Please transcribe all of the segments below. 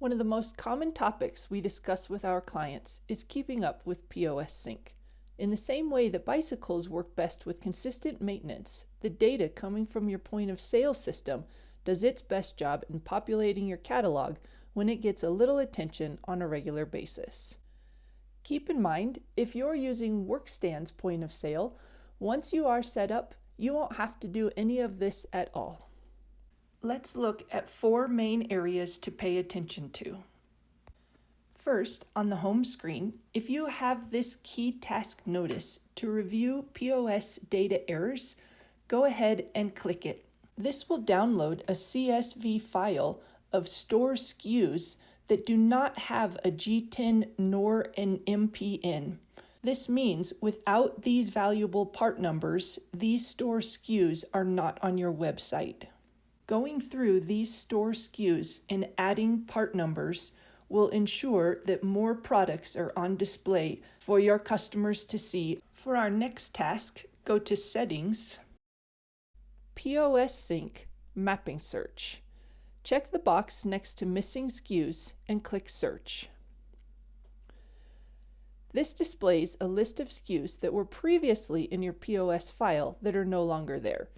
One of the most common topics we discuss with our clients is keeping up with POS sync. In the same way that bicycles work best with consistent maintenance, the data coming from your point of sale system does its best job in populating your catalog when it gets a little attention on a regular basis. Keep in mind, if you're using Workstand's point of sale, once you are set up, you won't have to do any of this at all. Let's look at 4 main areas to pay attention to. First, on the home screen, if you have this key task notice to review POS data errors, go ahead and click it. This will download a CSV file of store SKUs that do not have a G10 nor an MPN. This means without these valuable part numbers, these store SKUs are not on your website. Going through these store SKUs and adding part numbers will ensure that more products are on display for your customers to see. For our next task, go to Settings, POS Sync, Mapping Search. Check the box next to Missing SKUs and click Search. This displays a list of SKUs that were previously in your POS file that are no longer there.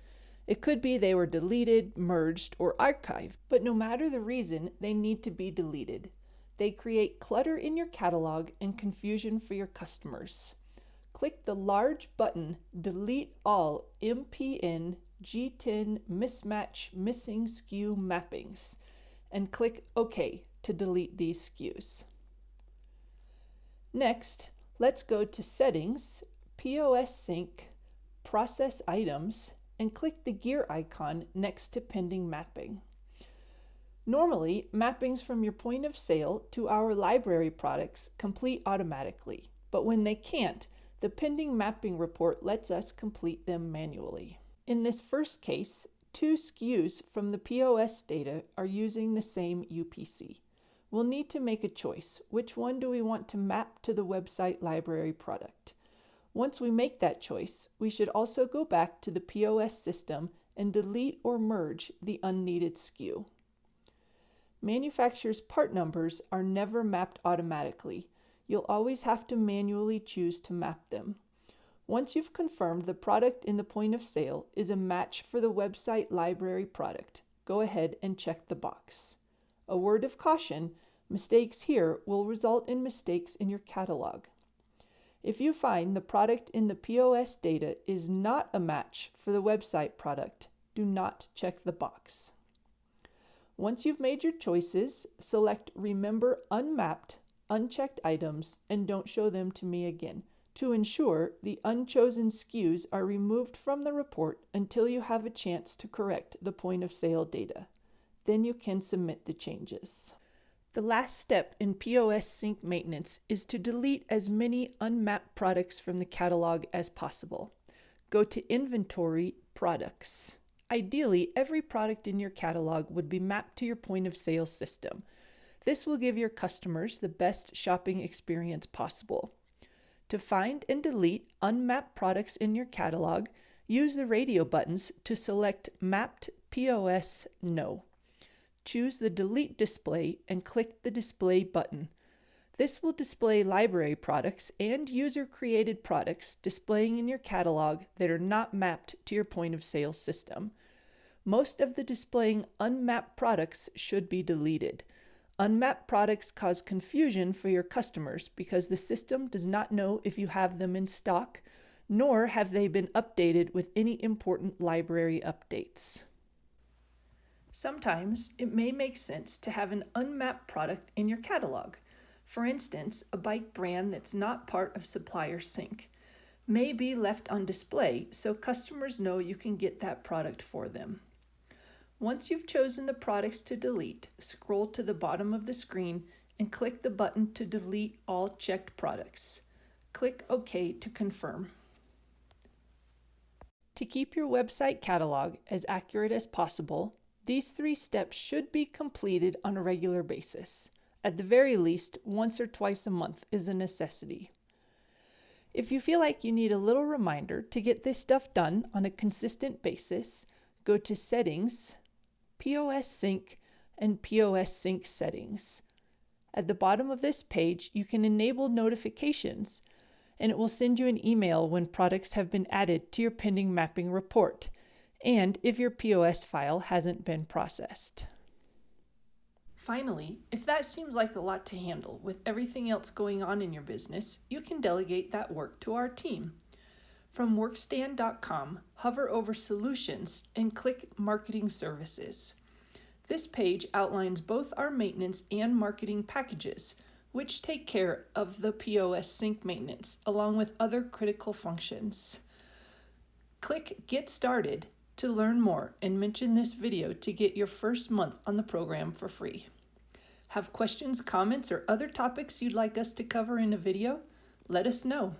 It could be they were deleted, merged, or archived, but no matter the reason, they need to be deleted. They create clutter in your catalog and confusion for your customers. Click the large button Delete All MPN G10 Mismatch Missing SKU Mappings and click OK to delete these SKUs. Next, let's go to Settings, POS Sync, Process Items, and click the gear icon next to Pending Mapping. Normally, mappings from your point of sale to our library products complete automatically, but when they can't, the pending mapping report lets us complete them manually. In this first case, 2 SKUs from the POS data are using the same UPC. We'll need to make a choice. Which one do we want to map to the website library product? Once we make that choice, we should also go back to the POS system and delete or merge the unneeded SKU. Manufacturer's part numbers are never mapped automatically. You'll always have to manually choose to map them. Once you've confirmed the product in the point of sale is a match for the website library product, go ahead and check the box. A word of caution, mistakes here will result in mistakes in your catalog. If you find the product in the POS data is not a match for the website product, do not check the box. Once you've made your choices, select Remember Unmapped, Unchecked Items, and don't show them to me again to ensure the unchosen SKUs are removed from the report until you have a chance to correct the point of sale data. Then you can submit the changes. The last step in POS sync maintenance is to delete as many unmapped products from the catalog as possible. Go to Inventory, Products. Ideally, every product in your catalog would be mapped to your point of sale system. This will give your customers the best shopping experience possible. To find and delete unmapped products in your catalog, use the radio buttons to select Mapped POS No. Choose the Delete display and click the Display button. This will display library products and user-created products displaying in your catalog that are not mapped to your point of sale system. Most of the displaying unmapped products should be deleted. Unmapped products cause confusion for your customers because the system does not know if you have them in stock, nor have they been updated with any important library updates. Sometimes it may make sense to have an unmapped product in your catalog. For instance, a bike brand that's not part of Supplier Sync may be left on display so customers know you can get that product for them. Once you've chosen the products to delete, scroll to the bottom of the screen and click the button to delete all checked products. Click OK to confirm. To keep your website catalog as accurate as possible, these 3 steps should be completed on a regular basis. At the very least, once or twice a month is a necessity. If you feel like you need a little reminder to get this stuff done on a consistent basis, go to Settings, POS Sync, and POS Sync Settings. At the bottom of this page, you can enable notifications, and it will send you an email when products have been added to your pending mapping report, and if your POS file hasn't been processed. Finally, if that seems like a lot to handle with everything else going on in your business, you can delegate that work to our team. From workstand.com, hover over Solutions and click Marketing Services. This page outlines both our maintenance and marketing packages, which take care of the POS sync maintenance, along with other critical functions. Click Get Started to learn more and mention this video to get your first month on the program for free. Have questions, comments, or other topics you'd like us to cover in a video? Let us know.